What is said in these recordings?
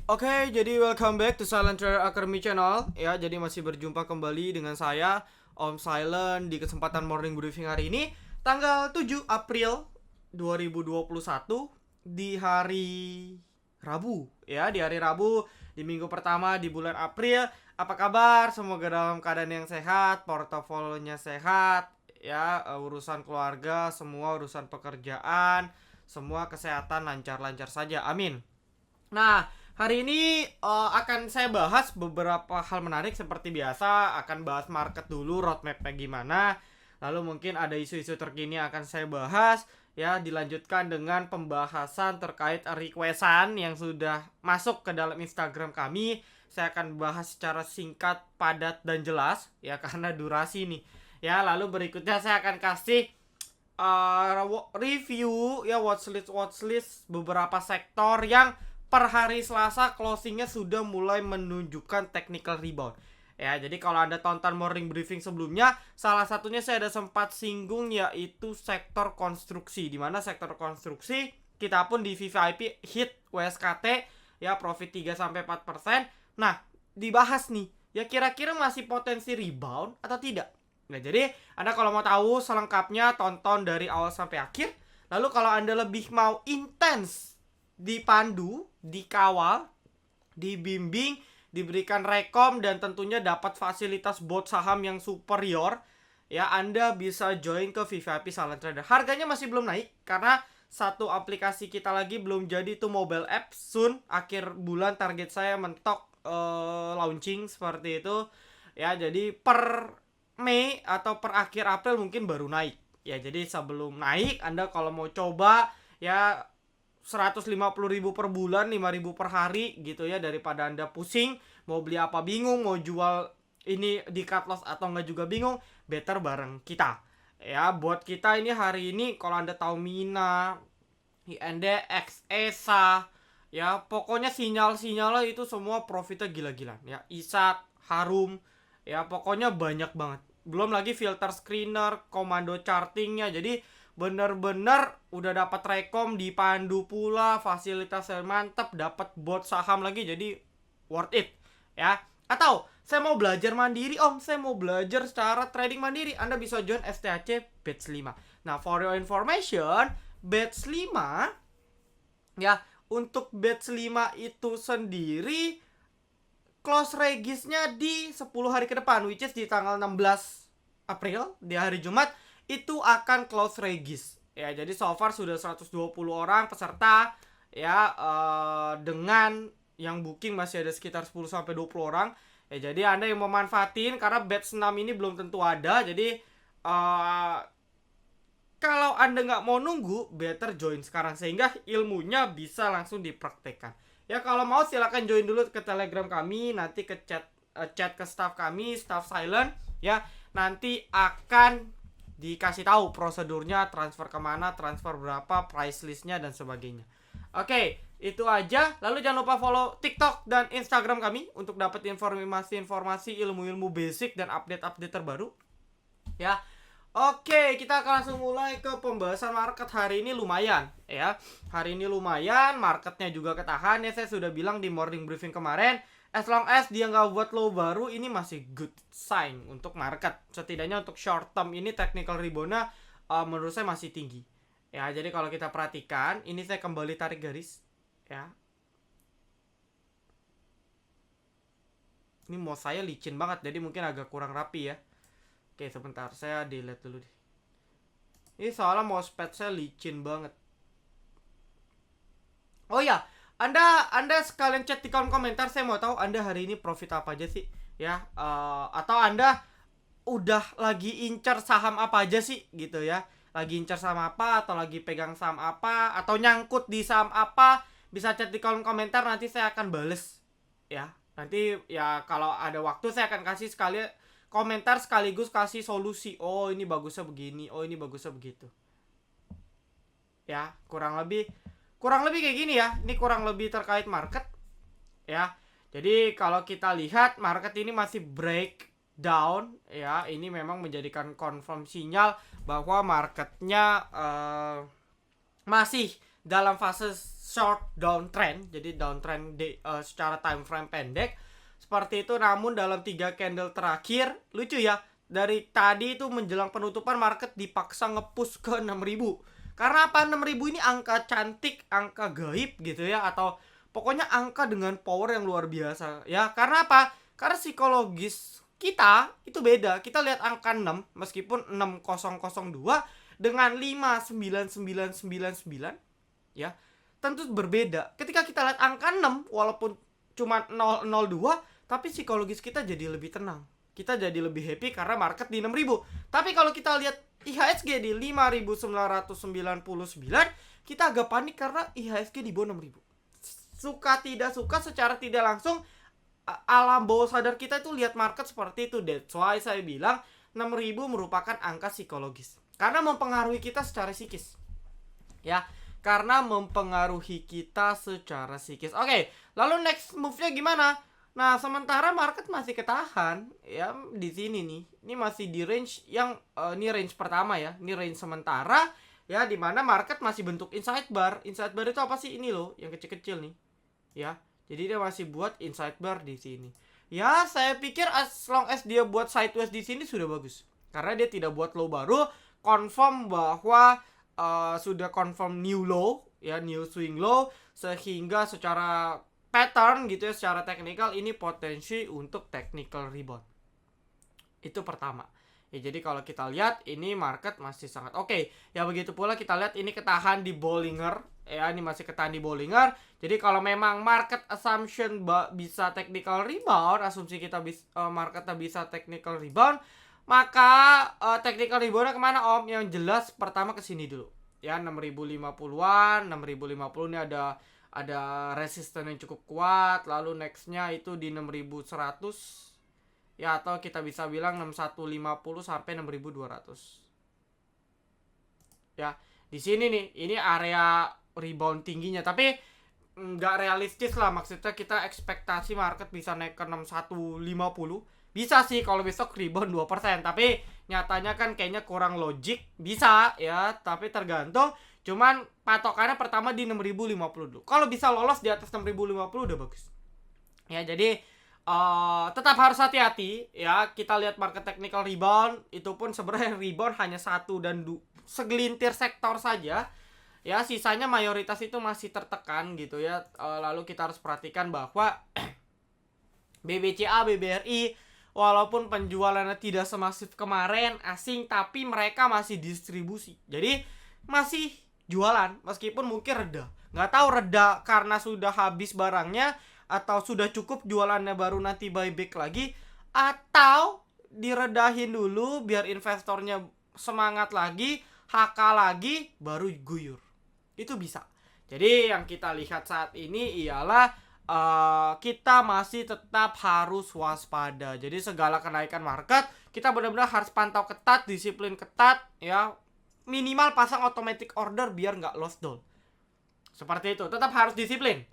Oke, jadi welcome back to Silent Trader Academy Channel. Ya, jadi masih berjumpa kembali dengan saya, Om Silent, di kesempatan morning briefing hari ini, tanggal 7 April 2021 di hari Rabu. Ya, di hari Rabu, di minggu pertama di bulan April. Apa kabar? Semoga dalam keadaan yang sehat, portofolionya sehat, ya, urusan keluarga, semua urusan pekerjaan, semua kesehatan lancar-lancar saja. Amin. Nah, hari ini akan saya bahas beberapa hal menarik seperti biasa. Akan bahas market dulu, roadmapnya gimana. Lalu mungkin ada isu-isu terkini akan saya bahas. Ya, dilanjutkan dengan pembahasan terkait requestan yang sudah masuk ke dalam Instagram kami. Saya akan bahas secara singkat, padat, dan jelas. Ya, karena durasi nih. Ya, lalu berikutnya saya akan kasih review ya, watchlist beberapa sektor yang per hari Selasa closingnya sudah mulai menunjukkan technical rebound. Ya, jadi kalau Anda tonton morning briefing sebelumnya, salah satunya saya ada sempat singgung yaitu sektor konstruksi. Di mana sektor konstruksi kita pun di VVIP hit WSKT ya, profit 3-4%. Nah, dibahas nih, ya kira-kira masih potensi rebound atau tidak? Nah, jadi Anda kalau mau tahu selengkapnya tonton dari awal sampai akhir. Lalu kalau Anda lebih mau intens dipandu, dikawal, dibimbing, diberikan rekom, dan tentunya dapat fasilitas bot saham yang superior, ya Anda bisa join ke VVIP Silent Trader. Harganya masih belum naik karena satu aplikasi kita lagi belum jadi, itu mobile app. Soon, akhir bulan target saya mentok launching seperti itu. Ya, jadi per Mei atau per akhir April mungkin baru naik. Ya, jadi sebelum naik Anda kalau mau coba ya 150.000 per bulan, 5.000 per hari gitu ya, daripada Anda pusing mau beli apa bingung, mau jual ini di cut loss atau enggak juga bingung, better bareng kita. Ya, buat kita ini hari ini kalau Anda tahu Mina, INDX, ESA, ya pokoknya sinyal-sinyalnya itu semua profitnya gila-gilaan ya. ISAT, Harum, ya pokoknya banyak banget. Belum lagi filter screener, komando chartingnya. Jadi bener-bener udah dapat rekom, dipandu pula, fasilitasnya mantep, dapat bot saham lagi, jadi worth it ya. Atau saya mau belajar mandiri, Om, saya mau belajar secara trading mandiri, Anda bisa join STHC Batch 5. Nah, for your information, Batch 5 ya, untuk Batch 5 itu sendiri close regisnya di 10 hari ke depan, which is di tanggal 16 April, di hari Jumat itu akan close regis. Ya, jadi so far sudah 120 orang peserta ya, dengan yang booking masih ada sekitar 10-20 orang. Ya, jadi Anda yang mau manfaatin karena batch 6 ini belum tentu ada. Jadi kalau Anda nggak mau nunggu, better join sekarang sehingga ilmunya bisa langsung dipraktekkan. Ya, kalau mau silakan join dulu ke Telegram kami, nanti ke chat ke staff kami, staff Silent ya. Nanti akan dikasih tahu prosedurnya, transfer kemana, transfer berapa, price listnya, dan sebagainya. Oke, itu aja. Lalu jangan lupa follow TikTok dan Instagram kami untuk dapat informasi-informasi, ilmu-ilmu basic, dan update-update terbaru. Ya, oke, kita akan langsung mulai ke pembahasan market hari ini. Lumayan ya, hari ini lumayan, marketnya juga ketahan ya. Saya sudah bilang di morning briefing kemarin, as long as dia nggak buat low baru, ini masih good sign untuk market. Setidaknya untuk short term ini technical reboundnya menurut saya masih tinggi. Ya, jadi kalau kita perhatikan, ini saya kembali tarik garis. Ya. Ini mouse saya licin banget, jadi mungkin agak kurang rapi ya. Oke, sebentar, saya delete dulu deh. Ini soalnya mousepad saya licin banget. Oh ya, Anda sekalian chat di kolom komentar, saya mau tahu Anda hari ini profit apa aja sih, ya? Atau Anda udah lagi incer saham apa aja sih, gitu ya? Lagi incer saham apa, atau lagi pegang saham apa, atau nyangkut di saham apa? Bisa chat di kolom komentar, nanti saya akan bales, ya. Nanti ya kalau ada waktu saya akan kasih sekali komentar sekaligus kasih solusi. Oh, ini bagusnya begini, oh ini bagusnya begitu. Ya, kurang lebih kayak gini ya. Ini kurang lebih terkait market ya. Jadi kalau kita lihat market ini masih breakdown ya, ini memang menjadikan confirm sinyal bahwa marketnya masih dalam fase short downtrend, jadi downtrend secara time frame pendek seperti itu. Namun dalam 3 candle terakhir lucu ya, dari tadi itu menjelang penutupan market dipaksa ngepush ke 6.000. Karena apa? 6.000 ini angka cantik, angka gaib gitu ya, atau pokoknya angka dengan power yang luar biasa ya. Karena apa? Karena psikologis kita itu beda. Kita lihat angka 6 meskipun 6002 dengan 59999 ya, tentu berbeda. Ketika kita lihat angka 6 walaupun cuma 002, tapi psikologis kita jadi lebih tenang. Kita jadi lebih happy karena market di 6.000. Tapi kalau kita lihat IHSG di 5.999, kita agak panik karena IHSG di bawah 6.000. Suka tidak suka secara tidak langsung alam bawah sadar kita itu lihat market seperti itu. That's why saya bilang 6.000 merupakan angka psikologis. Karena mempengaruhi kita secara psikis. Ya, karena mempengaruhi kita secara psikis. Oke, lalu next move-nya gimana? Nah, sementara market masih ketahan ya di sini nih. Ini masih di range yang ini range pertama ya. Ini range sementara ya, di mana market masih bentuk inside bar. Inside bar itu apa sih? Ini loh, yang kecil-kecil nih. Ya. Jadi dia masih buat inside bar di sini. Ya, saya pikir as long as dia buat sideways di sini sudah bagus. Karena dia tidak buat low baru, confirm bahwa sudah confirm new low ya, new swing low, sehingga secara pattern gitu ya, secara teknikal ini potensi untuk technical rebound. Itu pertama. Ya, jadi kalau kita lihat ini market masih sangat oke. Ya, begitu pula kita lihat ini ketahan di Bollinger. Ya, ini masih ketahan di Bollinger. Jadi kalau memang market assumption bisa technical rebound, asumsi kita marketnya bisa technical rebound, maka technical reboundnya kemana om? Yang jelas pertama ke sini dulu. Ya, 6.050-an, 6.050 ini ada resisten yang cukup kuat. Lalu nextnya itu di 6.100. Ya, atau kita bisa bilang 6150 sampai 6200. Ya, di sini nih, ini area rebound tingginya, tapi nggak realistis lah. Maksudnya kita ekspektasi market bisa naik ke 6150. Bisa sih kalau besok rebound 2%, tapi nyatanya kan kayaknya kurang logik. Bisa ya, tapi tergantung. Cuman patokannya pertama di 6050 dulu. Kalau bisa lolos di atas 6050 udah bagus. Ya, jadi tetap harus hati-hati ya. Kita lihat market technical rebound, itu pun sebenarnya rebound hanya satu dan segelintir sektor saja. Ya, sisanya mayoritas itu masih tertekan gitu ya. Lalu kita harus perhatikan bahwa BBCA, BBRI walaupun penjualannya tidak semasif kemarin asing, tapi mereka masih distribusi. Jadi masih jualan meskipun mungkin reda. Nggak tahu reda karena sudah habis barangnya, atau sudah cukup jualannya baru nanti buyback lagi, atau diredahin dulu biar investornya semangat lagi, HK lagi, baru guyur. Itu bisa. Jadi yang kita lihat saat ini ialah kita masih tetap harus waspada. Jadi segala kenaikan market kita benar-benar harus pantau ketat, disiplin ketat ya. Minimal pasang automatic order biar nggak lost down. Seperti itu, tetap harus disiplin.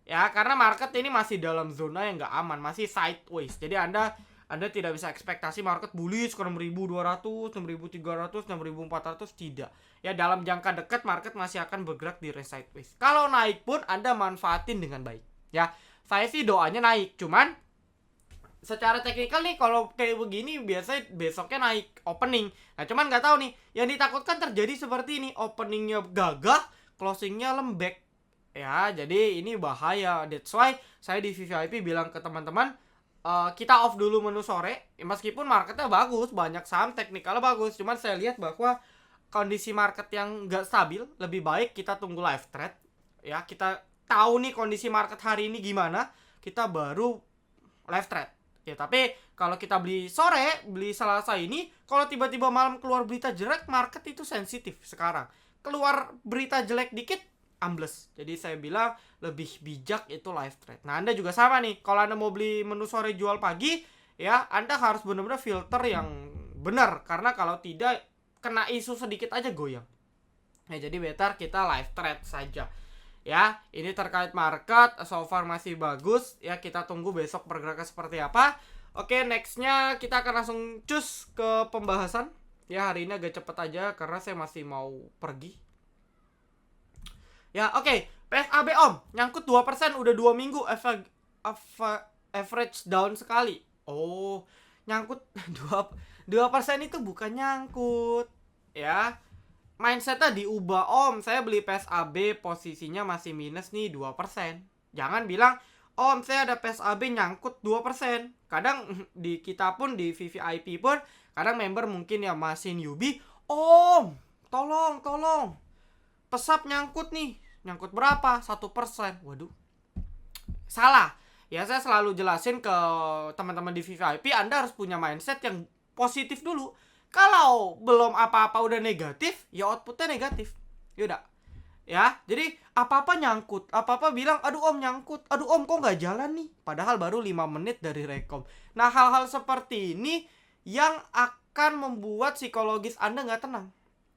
Ya, karena market ini masih dalam zona yang nggak aman, masih sideways. Jadi Anda tidak bisa ekspektasi market bullish ke 6.200, 6.300, 6.400, tidak. Ya, dalam jangka dekat market masih akan bergerak di range sideways. Kalau naik pun Anda manfaatin dengan baik. Ya, saya sih doanya naik, cuman secara teknikal nih kalau kayak begini biasanya besoknya naik opening. Nah, cuman nggak tahu nih, yang ditakutkan terjadi seperti ini, openingnya gagah, closingnya lembek. Ya, jadi ini bahaya. That's why saya di VVIP bilang ke teman-teman, kita off dulu menu sore. Ya, meskipun marketnya bagus, banyak saham teknikalnya bagus, cuman saya lihat bahwa kondisi market yang nggak stabil, lebih baik kita tunggu live trade. Ya, kita tahu nih kondisi market hari ini gimana, kita baru live trade. Ya, tapi kalau kita beli sore, beli Selasa ini, kalau tiba-tiba malam keluar berita jelek, market itu sensitif sekarang. Keluar berita jelek dikit, ambles. Jadi saya bilang lebih bijak itu live trade. Nah, Anda juga sama nih. Kalau Anda mau beli menu sore jual pagi, ya Anda harus benar-benar filter yang benar. Karena kalau tidak, kena isu sedikit aja goyang. Nah, jadi better kita live trade saja. Ya, ini terkait market, so far masih bagus. Ya, kita tunggu besok pergerakan seperti apa. Oke, nextnya kita akan langsung cus ke pembahasan. Ya, hari ini agak cepet aja karena saya masih mau pergi. Ya, oke. PSAB Om, nyangkut 2% udah 2 minggu average down sekali. Oh, nyangkut 2% itu bukan nyangkut. Ya. Mindsetnya diubah Om. Saya beli PSAB posisinya masih minus nih 2%. Jangan bilang, Om saya ada PSAB nyangkut 2%. Kadang di kita pun di VVIP pun kadang member mungkin ya masih newbie, Om tolong pesap nyangkut nih. Nyangkut berapa? 1%. Waduh, salah. Ya saya selalu jelasin ke teman-teman di VVIP, Anda harus punya mindset yang positif dulu. Kalau belum apa-apa udah negatif, ya outputnya negatif. Yaudah. Ya, jadi apa-apa nyangkut. Apa-apa bilang, aduh Om nyangkut. Aduh Om kok nggak jalan nih. Padahal baru 5 menit dari rekom. Nah, hal-hal seperti ini yang akan membuat psikologis Anda nggak tenang.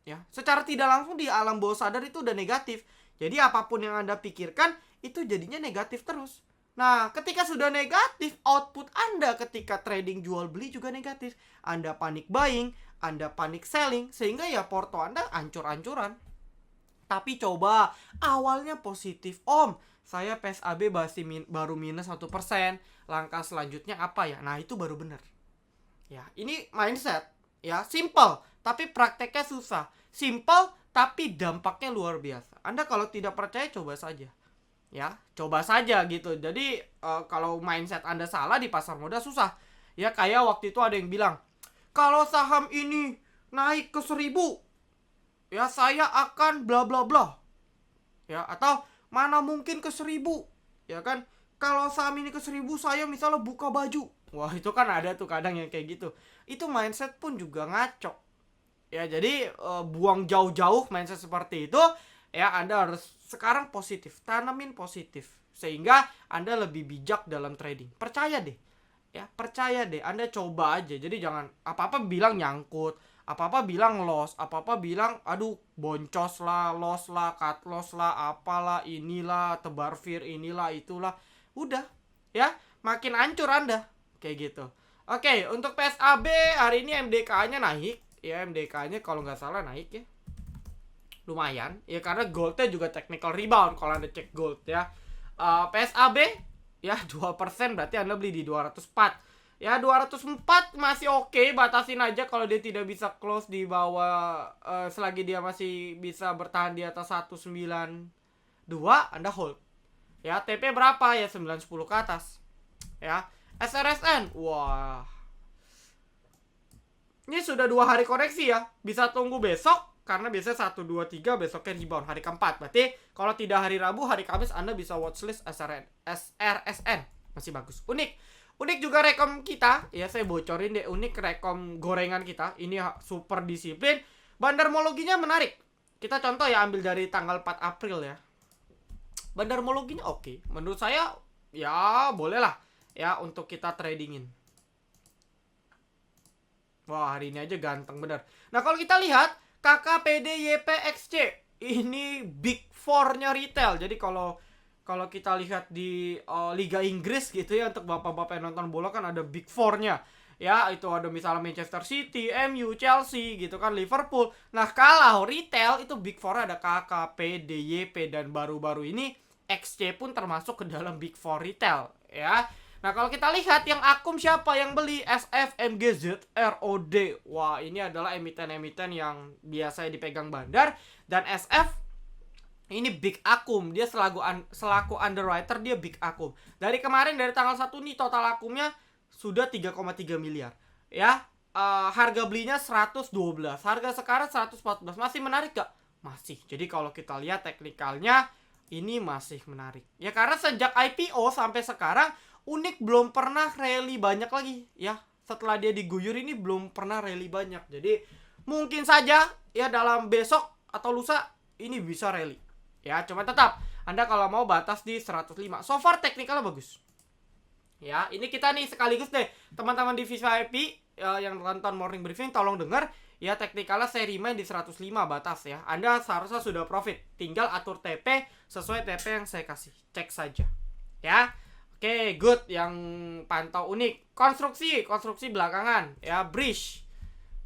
Ya, secara tidak langsung di alam bawah sadar itu udah negatif. Jadi apapun yang Anda pikirkan, itu jadinya negatif terus. Nah, ketika sudah negatif, output Anda ketika trading jual beli juga negatif. Anda panik buying, Anda panik selling, sehingga ya porto Anda ancur-ancuran. Tapi coba, awalnya positif. Om, saya PSAB baru minus 1%. Langkah selanjutnya apa ya? Nah, itu baru benar. Ya, ini mindset. Ya, simple, tapi prakteknya susah. Simple, tapi dampaknya luar biasa. Anda kalau tidak percaya, coba saja. Ya, coba saja gitu. Jadi kalau mindset Anda salah di pasar modal susah. Ya kayak waktu itu ada yang bilang, kalau saham ini naik ke 1000, ya saya akan bla bla bla. Ya, atau mana mungkin ke 1000. Ya kan, kalau saham ini ke 1000 saya misalnya buka baju. Wah, itu kan ada tuh kadang yang kayak gitu. Itu mindset pun juga ngaco. Ya, jadi buang jauh-jauh mindset seperti itu. Ya, Anda harus sekarang positif, tanamin positif, sehingga Anda lebih bijak dalam trading. Percaya deh. Ya, percaya deh. Anda coba aja. Jadi jangan apa-apa bilang nyangkut, apa-apa bilang loss, apa-apa bilang aduh boncos lah, loss lah, cut loss lah, apalah, inilah, tebar fear, inilah, itulah. Udah, ya, makin hancur Anda. Kayak gitu. Oke, untuk PSAB hari ini MDK-nya naik. Ya, MDK-nya kalau nggak salah naik ya. Lumayan ya, karena goldnya juga technical rebound kalau Anda cek gold ya. PSAB ya 2%, berarti Anda beli di 204. Ya 204 masih oke, batasin aja kalau dia tidak bisa close di bawah, selagi dia masih bisa bertahan di atas 192 Anda hold. Ya TP berapa ya, 910 ke atas. Ya SRSN, wah, ini sudah 2 hari koreksi ya, bisa tunggu besok. Karena biasanya 1, 2, 3 besoknya rebound hari keempat. Berarti kalau tidak hari Rabu, hari Kamis Anda bisa watchlist SRSN. Masih bagus. Unik juga rekom kita. Ya saya bocorin deh, unik rekom gorengan kita. Ini super disiplin. Bandarmologinya menarik. Kita contoh ya, ambil dari tanggal 4 April ya. Bandarmologinya oke. Menurut saya ya boleh lah ya untuk kita tradingin. Wah, hari ini aja ganteng bener. Nah, kalau kita lihat KKPDYPXC ini big four-nya retail. Jadi kalau kita lihat di Liga Inggris gitu ya, untuk bapak-bapak yang nonton bola kan ada big four-nya. Ya, itu ada misalnya Manchester City, MU, Chelsea gitu kan, Liverpool. Nah, kalau retail itu big four ada KKPDYP, dan baru-baru ini XC pun termasuk ke dalam big four retail ya. Nah, kalau kita lihat yang akum siapa yang beli, SF, MGZ, ROD. Wah, ini adalah emiten-emiten yang biasanya dipegang bandar. Dan SF ini big akum. Dia selaku underwriter, dia big akum. Dari kemarin, dari tanggal 1 nih, total akumnya sudah 3,3 miliar. Ya, harga belinya 112. Harga sekarang 114. Masih menarik gak? Masih. Jadi kalau kita lihat teknikalnya, ini masih menarik. Ya, karena sejak IPO sampai sekarang, Unik belum pernah rally banyak lagi ya. Setelah dia diguyur ini belum pernah rally banyak. Jadi mungkin saja ya dalam besok atau lusa ini bisa rally. Ya, cuma tetap Anda kalau mau batas di 105. So far teknikalnya bagus. Ya, ini kita nih sekaligus deh teman-teman di VIP yang nonton morning briefing, tolong dengar ya, teknikalnya saya remind di 105 batas ya. Anda seharusnya sudah profit. Tinggal atur TP sesuai TP yang saya kasih. Cek saja. Ya. Oke, good. Yang pantau unik. Konstruksi belakangan ya, bridge.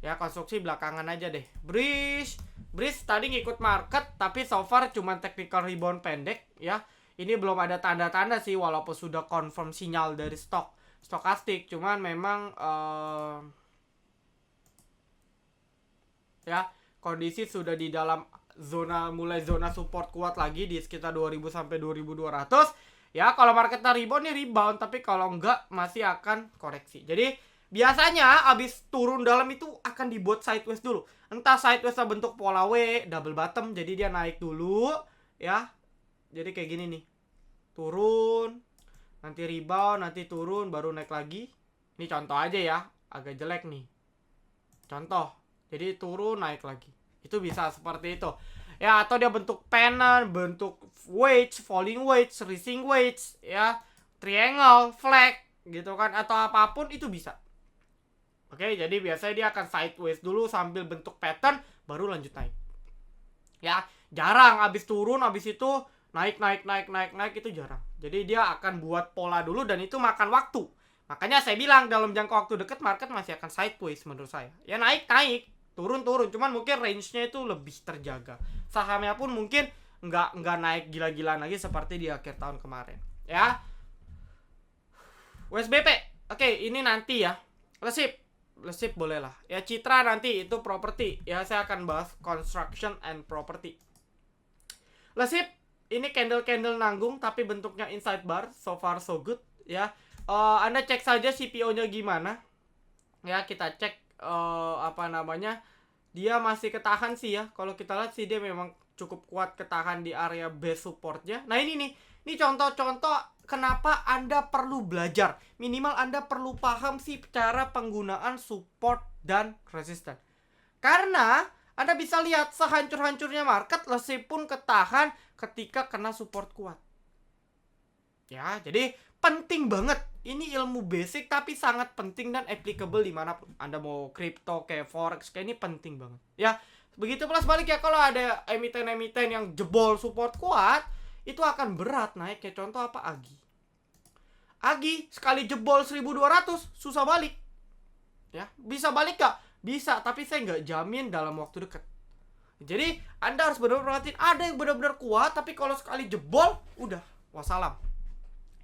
Ya, konstruksi belakangan aja deh. Bridge Breeze tadi ngikut market, tapi so far cuma technical rebound pendek ya. Ini belum ada tanda-tanda sih, walaupun sudah confirm sinyal dari stokastik. Cuman memang ya kondisi sudah di dalam mulai zona support kuat lagi di sekitar 2000 sampai 2200. Ya kalau marketnya rebound nih rebound, tapi kalau enggak masih akan koreksi. Jadi biasanya abis turun dalam itu akan dibuat sideways dulu. Entah sideways bentuk pola W, double bottom, jadi dia naik dulu ya. Jadi kayak gini nih. Turun, nanti rebound, nanti turun, baru naik lagi. Ini contoh aja ya, agak jelek nih. Contoh, jadi turun naik lagi. Itu bisa seperti itu. Ya, atau dia bentuk pennant, bentuk wedge, falling wedge, rising wedge, ya, triangle, flag, gitu kan, atau apapun itu bisa. Oke, jadi biasanya dia akan sideways dulu sambil bentuk pattern, baru lanjut naik. Ya, jarang abis turun, abis itu naik itu jarang. Jadi dia akan buat pola dulu dan itu makan waktu. Makanya saya bilang dalam jangka waktu dekat market masih akan sideways menurut saya. Ya naik, turun, cuman mungkin range-nya itu lebih terjaga. Sahamnya pun mungkin nggak naik gila-gilaan lagi seperti di akhir tahun kemarin. Ya. USBP. Oke, ini nanti ya. Lesip boleh lah. Ya Citra nanti itu properti. Ya saya akan bahas construction and property. Lesip ini candle nanggung tapi bentuknya inside bar, so far so good ya. Anda cek saja CPO-nya gimana. Ya, kita cek apa namanya? Dia masih ketahan sih ya. Kalau kita lihat sih dia memang cukup kuat ketahan di area base supportnya. Nah, ini nih. Ini contoh-contoh kenapa Anda perlu belajar. Minimal Anda perlu paham sih cara penggunaan support dan resistance. Karena Anda bisa lihat sehancur-hancurnya market, Lesip pun ketahan ketika kena support kuat. Ya, jadi penting banget. Ini ilmu basic tapi sangat penting dan applicable dimanapun. Anda mau crypto kayak forex kayak ini penting banget. Ya, begitu plus balik ya kalau ada emiten-emiten yang jebol support kuat, itu akan berat naik. Kayak contoh apa? Agi sekali jebol 1200 susah balik. Ya, bisa balik gak? Bisa, tapi saya nggak jamin dalam waktu dekat. Jadi Anda harus benar-benar perhatiin, ada yang benar-benar kuat tapi kalau sekali jebol udah wassalam.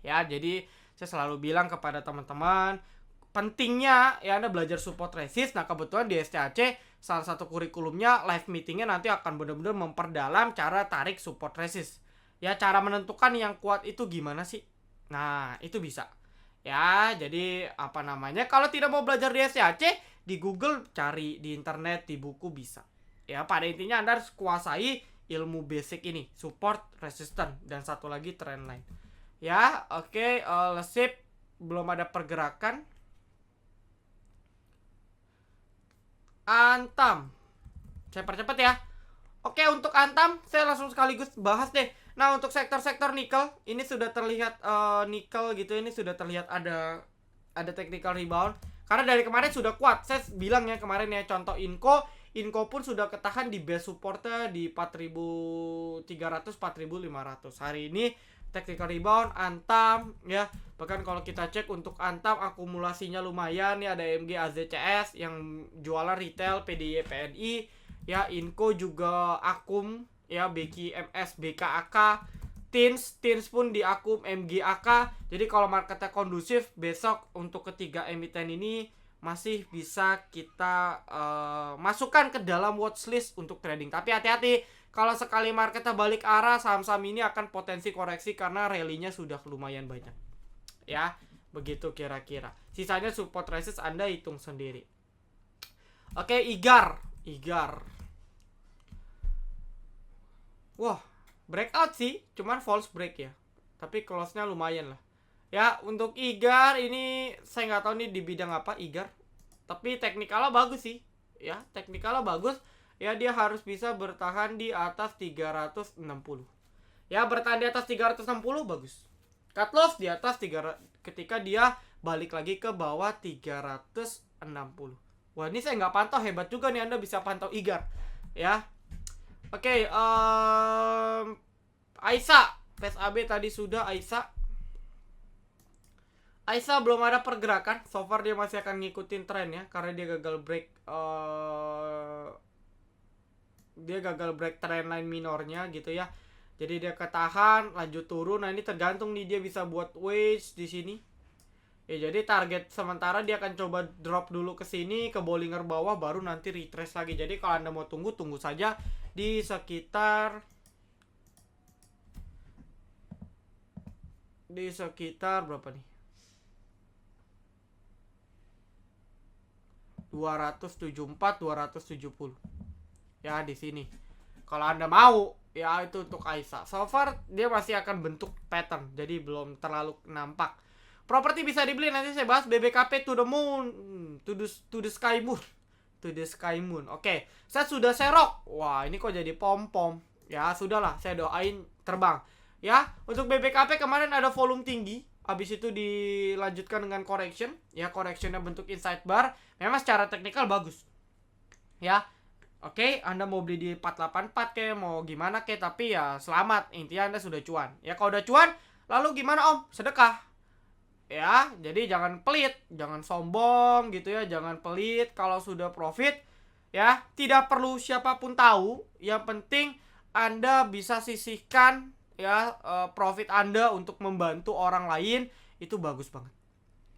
Ya, jadi saya selalu bilang kepada teman-teman pentingnya ya Anda belajar support resist. Nah, kebetulan di STAC salah satu kurikulumnya live meetingnya nanti akan benar-benar memperdalam cara tarik support resist. Ya, cara menentukan yang kuat itu gimana sih? Nah, itu bisa. Ya, jadi apa namanya? Kalau tidak mau belajar di STAC, di Google cari, di internet, di buku bisa. Ya, pada intinya Anda harus kuasai ilmu basic ini, support, resistance, dan satu lagi trend line. Ya, oke, Lesip belum ada pergerakan. Antam. Saya percepat ya. Oke, untuk Antam saya langsung sekaligus bahas deh. Nah, untuk sektor-sektor nikel, ini sudah terlihat nikel gitu, ini sudah terlihat ada technical rebound. Karena dari kemarin sudah kuat. Saya bilang ya kemarin ya, contoh Inco pun sudah ketahan di base supportnya di 4.300 4.500. Hari ini technical rebound Antam ya. Bahkan kalau kita cek untuk Antam akumulasinya lumayan ya, ada MG AZCS yang jualan retail PDI PNI ya, Inco juga akum ya, BKMS BKAK, Tins pun di akum MGAK. Jadi kalau marketnya kondusif besok untuk ketiga emiten ini masih bisa kita masukkan ke dalam watchlist untuk trading. Tapi hati-hati, kalau sekali marketnya balik arah, saham-saham ini akan potensi koreksi karena rally-nya sudah lumayan banyak. Ya, begitu kira-kira. Sisanya support resist Anda hitung sendiri. Oke, IGAR. Wah, breakout sih, cuman false break ya. Tapi close-nya lumayan lah. Ya, untuk IGAR ini saya nggak tahu nih di bidang apa IGAR. Tapi teknikalnya bagus sih. Ya, teknikalnya bagus. Ya, dia harus bisa bertahan di atas 360. Ya, bertahan di atas 360 bagus. Cut loss di atas 3 ketika dia balik lagi ke bawah 360. Wah, ini saya nggak pantau, hebat juga nih Anda bisa pantau IGAR. Ya. Oke, Aisyah, PSAB tadi sudah Aisyah belum ada pergerakan. So far dia masih akan ngikutin tren ya, karena dia gagal break dia gagal break trendline minornya gitu ya. Jadi dia ketahan, lanjut turun. Nah, ini tergantung nih dia bisa buat wedge di sini. Ya, jadi target sementara dia akan coba drop dulu ke sini ke Bollinger bawah, baru nanti retrace lagi. Jadi kalau Anda mau tunggu saja di sekitar berapa nih? 274, 270. Ya, di sini. Kalau Anda mau, ya itu untuk Aisyah. So far dia masih akan bentuk pattern, jadi belum terlalu nampak. Properti bisa dibeli, nanti saya bahas BBKP to the moon, to the sky moon. To the sky moon. Oke, saya sudah serok. Wah, ini kok jadi pom-pom. Ya, sudahlah, saya doain terbang. Ya, untuk BBKP kemarin ada volume tinggi. Habis itu dilanjutkan dengan correction. Ya, correctionnya bentuk inside bar. Memang secara teknikal bagus. Ya, oke, Anda mau beli di 484 kayak mau gimana kayak, tapi ya selamat, intinya Anda sudah cuan. Ya, kalau udah cuan, lalu gimana Om? Sedekah. Ya, jadi jangan pelit, jangan sombong gitu ya, jangan pelit kalau sudah profit. Ya, tidak perlu siapapun tahu, yang penting Anda bisa sisihkan ya profit Anda untuk membantu orang lain, itu bagus banget.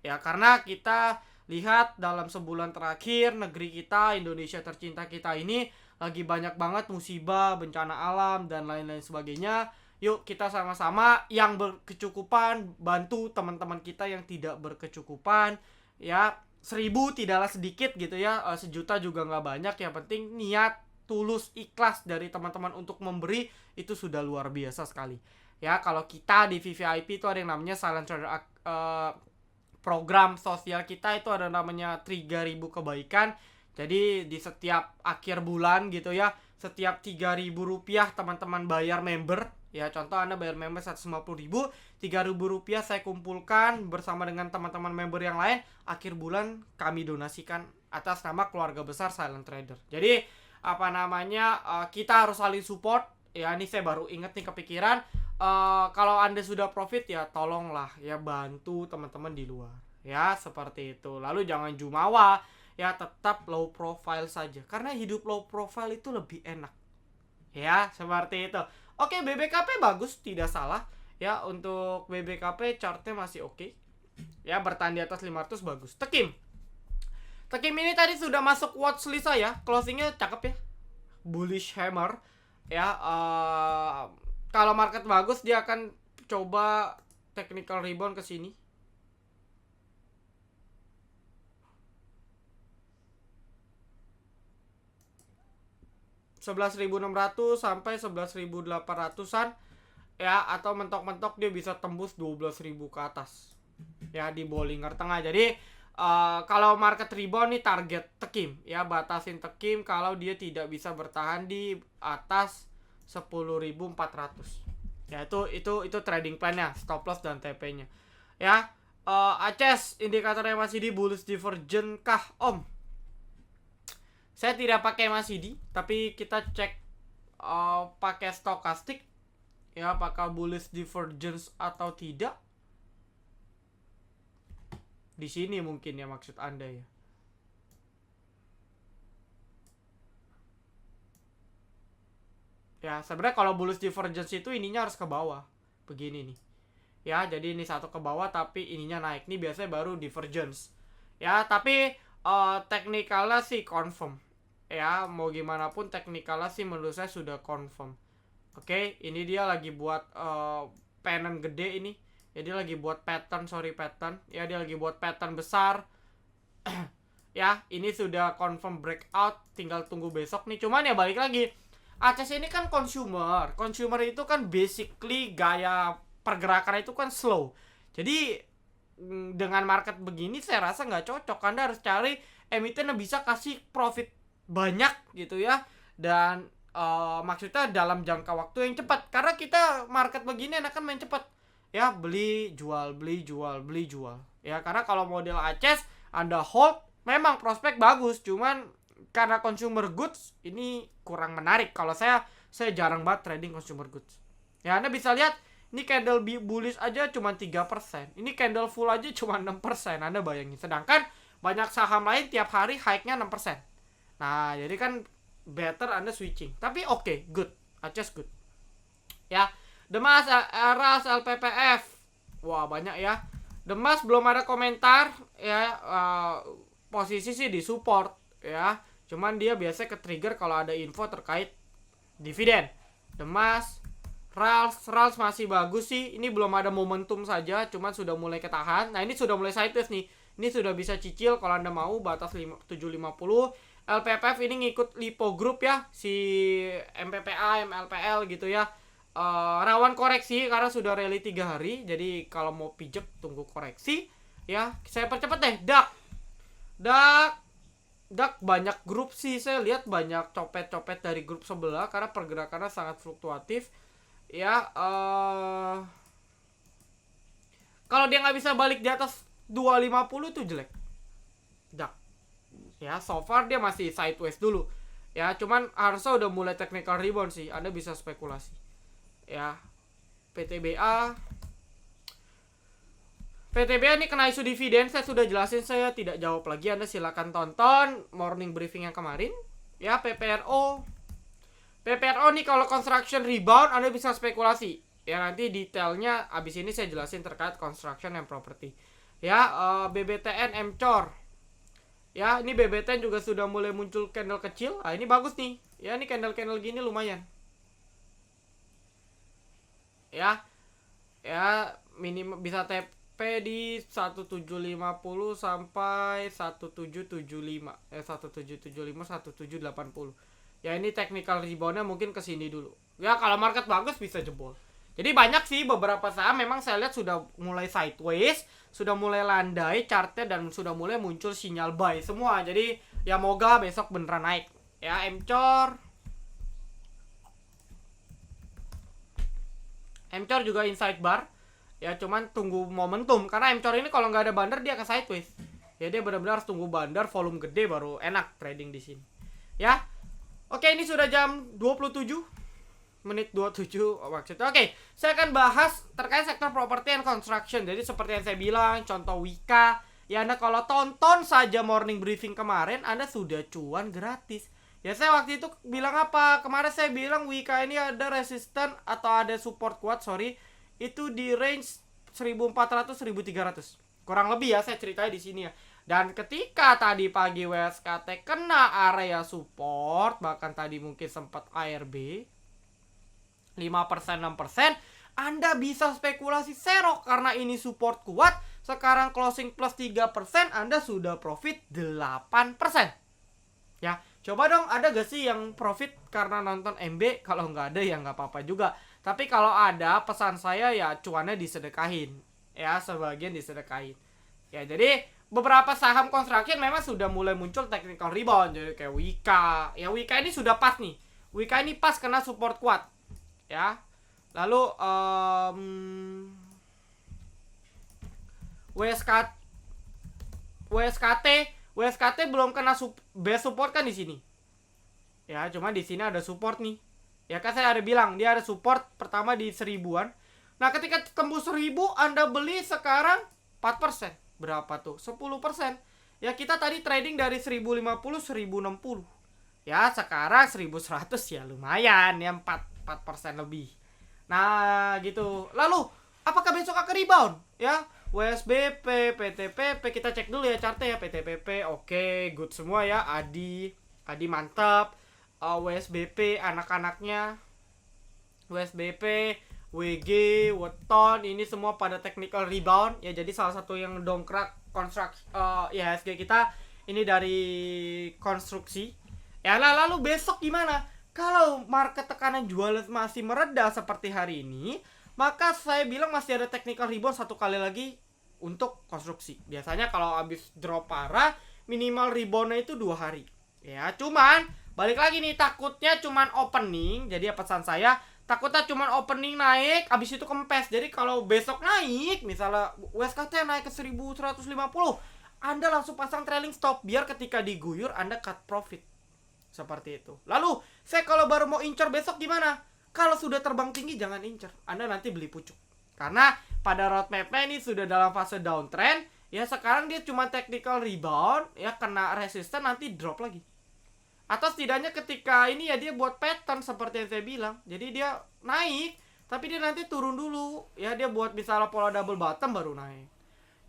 Ya, karena kita lihat dalam sebulan terakhir negeri kita, Indonesia tercinta kita ini lagi banyak banget musibah, bencana alam dan lain-lain sebagainya. Yuk kita sama-sama yang berkecukupan bantu teman-teman kita yang tidak berkecukupan. Ya, 1.000 tidaklah sedikit gitu ya, 1.000.000 juga nggak banyak. Yang penting niat tulus ikhlas dari teman-teman untuk memberi itu sudah luar biasa sekali. Ya, kalau kita di VVIP itu ada yang namanya Silent Trader program sosial kita, itu ada namanya 3.000 kebaikan. Jadi di setiap akhir bulan gitu ya, setiap 3.000 rupiah teman-teman bayar member. Ya, contoh Anda bayar member 150.000, 3.000 rupiah saya kumpulkan bersama dengan teman-teman member yang lain. Akhir bulan kami donasikan atas nama keluarga besar Silent Trader. Jadi apa namanya, kita harus saling support. Ya, ini saya baru inget nih kepikiran. Kalau Anda sudah profit ya tolonglah ya bantu teman-teman di luar. Ya, seperti itu. Lalu jangan jumawa. Ya, tetap low profile saja. Karena hidup low profile itu lebih enak. Ya, seperti itu. Oke, BBKP bagus, tidak salah. Ya, untuk BBKP chartnya masih oke. Ya, bertahan di atas 500 bagus. Tekim ini tadi sudah masuk watchlist saya. Closingnya cakep ya. Bullish hammer. Ya, kalau market bagus dia akan coba technical rebound ke sini. $11.600 sampai 11.800-an ya, atau mentok-mentok dia bisa tembus 12.000 ke atas. Ya, di Bollinger tengah. Jadi kalau market rebound nih target Tekim ya, batasin Tekim kalau dia tidak bisa bertahan di atas 10.400. Ya, itu trading plan-nya, stop loss dan TP-nya. Ya, ACES indikatornya masih di bullish divergent kah, Om? Saya tidak pakai MACD, tapi kita cek pakai stokastik ya, apakah bullish divergence atau tidak. Di sini mungkin ya maksud Anda ya. Ya, sebenarnya kalau bullish divergence itu ininya harus ke bawah. Begini nih. Ya, jadi ini satu ke bawah tapi ininya naik. Nih biasanya baru divergence. Ya, tapi teknikalnya sih confirm. Ya, mau gimana pun teknikalnya sih menurut saya sudah confirm. Oke, ini dia lagi buat pennant gede ini. Ya, dia lagi buat pattern. Ya, dia lagi buat pattern besar. Ya, ini sudah confirm breakout, tinggal tunggu besok nih. Cuman ya balik lagi, ACES ini kan consumer itu kan basically gaya pergerakan itu kan slow. Jadi dengan market begini saya rasa nggak cocok. Anda harus cari emiten yang bisa kasih profit banyak gitu ya, dan maksudnya dalam jangka waktu yang cepat. Karena kita market begini enakan main cepat ya, beli jual ya. Karena kalau model ACES Anda hold memang prospek bagus, cuman karena consumer goods ini kurang menarik. Kalau saya jarang banget trading consumer goods ya. Anda bisa lihat ini candle bullish aja cuma 3%, ini candle full aja cuma 6%. Anda bayangin, sedangkan banyak saham lain tiap hari hike-nya 6%. Nah, jadi kan better Anda switching. Tapi oke, good. Adjust good. Ya. Demas, Eras, LPPF. Wah, banyak ya. Demas belum ada komentar ya. Posisi sih di support ya. Cuman dia biasanya ke trigger kalau ada info terkait dividen. Demas, Rals masih bagus sih. Ini belum ada momentum saja, cuman sudah mulai ketahan. Nah, ini sudah mulai sideways nih. Ini sudah bisa cicil kalau Anda mau batas 750. LPPF ini ngikut Lipo Group ya, si MPPA, MLPL gitu ya. Rawan koreksi karena sudah rally 3 hari. Jadi kalau mau pijet tunggu koreksi ya. Saya percepat deh. DAK banyak grup sih, saya lihat banyak copet-copet dari grup sebelah karena pergerakannya sangat fluktuatif ya. Kalau dia nggak bisa balik di atas 250 itu jelek DAK ya. So far dia masih sideways dulu ya, cuman harusnya udah mulai technical rebound sih, Anda bisa spekulasi ya. PTBA ini kena isu dividen, saya sudah jelasin, saya tidak jawab lagi. Anda silakan tonton morning briefing yang kemarin ya. PPRO nih kalau construction rebound Anda bisa spekulasi ya, nanti detailnya abis ini saya jelasin terkait construction and property ya. BBTN MCOR ya, ini BBTN juga sudah mulai muncul candle kecil. Ini bagus nih ya, ini candle gini lumayan ya minimal bisa di 1750 sampai 1775 1780 ya. Ini technical reboundnya mungkin kesini dulu ya. Kalau market bagus bisa jebol. Jadi banyak sih beberapa saham memang saya lihat sudah mulai sideways, sudah mulai landai chartnya, dan sudah mulai muncul sinyal buy semua. Jadi ya moga besok beneran naik ya. MCOR juga inside bar ya, cuman tunggu momentum karena MCOR ini kalau nggak ada bandar dia akan sideways ya. Dia benar-benar harus tunggu bandar volume gede baru enak trading di sini ya. Oke, ini sudah jam 27 menit 27 maksudnya. Oke, saya akan bahas terkait sektor property and construction. Jadi seperti yang saya bilang, contoh Wika ya, Anda kalau tonton saja morning briefing kemarin Anda sudah cuan gratis ya. Saya waktu itu bilang apa? Kemarin saya bilang Wika ini ada resisten atau ada support kuat, itu di range 1400-1300 kurang lebih ya, saya ceritain di sini ya. Dan ketika tadi pagi WSKT kena area support, bahkan tadi mungkin sempat ARB 5%, 6%, Anda bisa spekulasi serok karena ini support kuat. Sekarang closing plus 3%, Anda sudah profit 8% ya. Coba dong, ada gak sih yang profit karena nonton MB? Kalau nggak ada ya nggak apa-apa juga. Tapi kalau ada, pesan saya ya cuannya disedekahin ya, sebagian disedekahin ya. Jadi beberapa saham construction memang sudah mulai muncul technical rebound. Jadi kayak Wika ya, Wika ini sudah pas nih. Wika ini pas kena support kuat ya. Lalu WSKT belum kena base support kan di sini ya, cuma di sini ada support nih ya kan. Saya ada bilang dia ada support pertama di 1000-an. Nah, ketika tembus 1000 Anda beli sekarang 4%, berapa tuh? 10% ya. Kita tadi trading dari 1050 1060 ya, sekarang 1100 ya, lumayan ya, 4% lebih. Nah gitu. Lalu apakah besok akan rebound ya? WSBP, PTPP, kita cek dulu ya chartnya ya. PTPP oke, good semua ya. Adi mantap. WSBP anak-anaknya, WSBP, WG, Weton, ini semua pada technical rebound ya. Jadi salah satu yang dongkrak IHSG kita ini dari konstruksi ya. Lalu besok gimana? Kalau market tekanan jual masih meredah seperti hari ini, maka saya bilang masih ada technical rebound satu kali lagi untuk konstruksi. Biasanya kalau habis drop parah, minimal reboundnya itu 2 hari ya. Cuman balik lagi nih, takutnya cuman opening. Jadi pesan saya, takutnya cuman opening naik habis itu kempes. Jadi kalau besok naik, misalnya WSKT naik ke 1150, Anda langsung pasang trailing stop biar ketika diguyur Anda cut profit. Seperti itu. Lalu saya kalau baru mau incer besok gimana? Kalau sudah terbang tinggi jangan incer, Anda nanti beli pucuk. Karena pada roadmap-nya ini sudah dalam fase downtrend ya. Sekarang dia cuma technical rebound ya, kena resisten nanti drop lagi. Atau setidaknya ketika ini ya dia buat pattern seperti yang saya bilang. Jadi dia naik, tapi dia nanti turun dulu. Ya dia buat misalnya pola double bottom baru naik.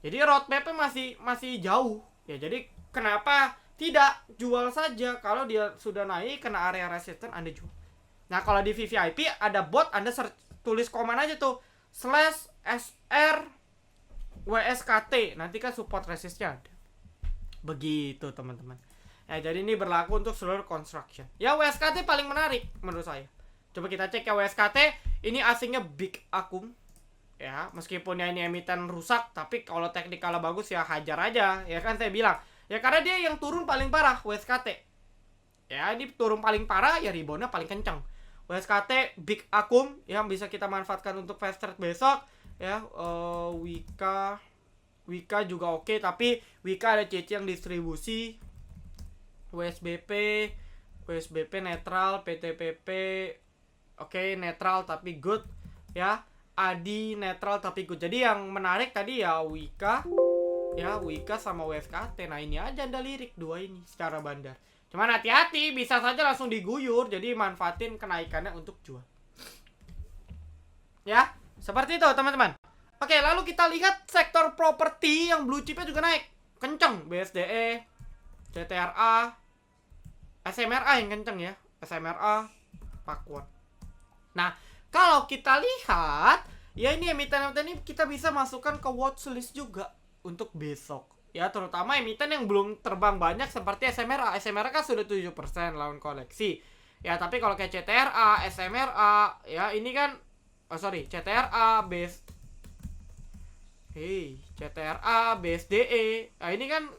Jadi roadmapnya masih jauh. Ya jadi kenapa tidak jual saja? Kalau dia sudah naik kena area resistance Anda jual. Nah kalau di VVIP ada bot, Anda tulis command aja tuh /SR WSKT. Nanti kan support resistnya ada. Begitu teman-teman. Ya jadi ini berlaku untuk seluruh construction. Ya WSKT paling menarik menurut saya. Coba kita cek ya WSKT. Ini asingnya Big Akum. Ya meskipun ya ini emiten rusak, tapi kalau teknikalnya bagus ya hajar aja. Ya kan saya bilang. Ya karena dia yang turun paling parah WSKT. Ya ini turun paling parah ya reboundnya paling kencang. WSKT Big Akum yang bisa kita manfaatkan untuk fast trade besok. Ya Wika juga oke, tapi Wika ada CC yang distribusi. WSBP netral, PTPP oke, netral tapi good ya. Adi netral tapi good. Jadi yang menarik tadi ya Wika sama WSKT. Nah ini aja Anda lirik dua ini secara bandar. Cuman hati-hati, bisa saja langsung diguyur. Jadi manfaatin kenaikannya untuk jual. Ya, seperti itu teman-teman. Oke, lalu kita lihat sektor properti yang blue chipnya juga naik kenceng. BSDE, CTRA, SMRA yang kenceng ya. SMRA, Pakuan. Nah, kalau kita lihat, ya ini emiten-emiten ini kita bisa masukkan ke watchlist juga untuk besok. Ya, terutama emiten yang belum terbang banyak seperti SMRA. SMRA kan sudah 7% lawan koleksi. Ya, tapi kalau kayak CTRA, SMRA, ya ini kan CTRA, CTRA, BSDE. Nah, ini kan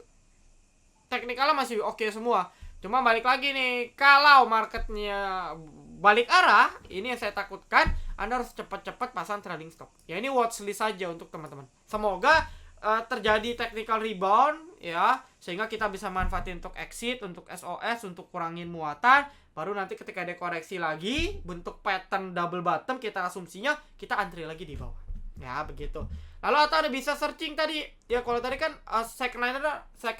teknikalnya masih oke semua. Cuma balik lagi nih, kalau marketnya balik arah, ini yang saya takutkan, Anda harus cepat-cepat pasang trailing stop. Ya ini watchlist saja untuk teman-teman. Semoga terjadi technical rebound ya, sehingga kita bisa manfaatin untuk exit, untuk SOS, untuk kurangin muatan. Baru nanti ketika ada koreksi lagi, bentuk pattern double bottom kita asumsinya, kita antri lagi di bawah. Ya begitu. Lalu atau Anda bisa searching tadi. Ya kalau tadi kan second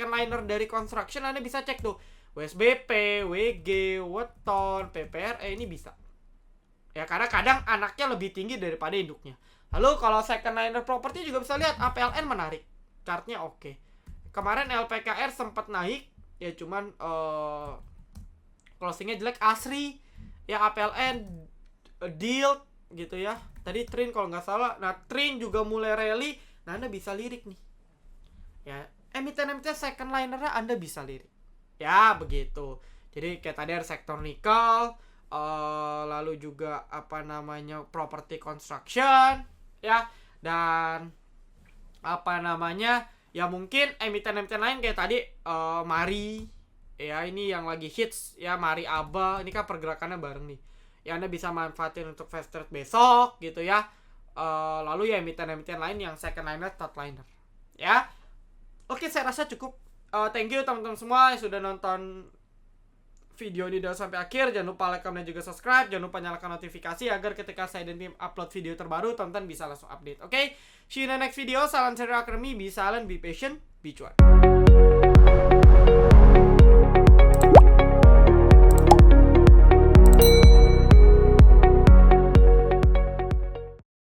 liner dari construction, Anda bisa cek tuh WSBP, WG, Weton, PPRE, ini bisa. Ya karena kadang anaknya lebih tinggi daripada induknya. Lalu kalau second liner property juga bisa lihat APLN menarik. Chartnya oke. Kemarin LPKR sempat naik, ya cuman closingnya jelek. Asri, ya APLN deal gitu ya. Tadi Trin kalau nggak salah. Nah Trin juga mulai rally. Nah Anda bisa lirik nih. Ya emiten-emiten second linernya Anda bisa lirik. Ya begitu. Jadi kayak tadi ada sektor nikel, lalu juga property construction ya, dan ya mungkin emiten-emiten lain kayak tadi Mari ya, ini yang lagi hits ya, Mari Aba, ini kan pergerakannya bareng nih ya, Anda bisa manfaatin untuk fast trade besok gitu ya. Lalu ya emiten-emiten lain yang second liner, third liner ya. Oke, saya rasa cukup. Thank you teman-teman semua yang sudah nonton video ini dari sampai akhir. Jangan lupa like, comment, dan juga subscribe. Jangan lupa nyalakan notifikasi agar ketika saya dan tim upload video terbaru, teman-teman bisa langsung update. Oke, see you in the next video. Salam Trader Academy. Be silent, be patient, be cuan.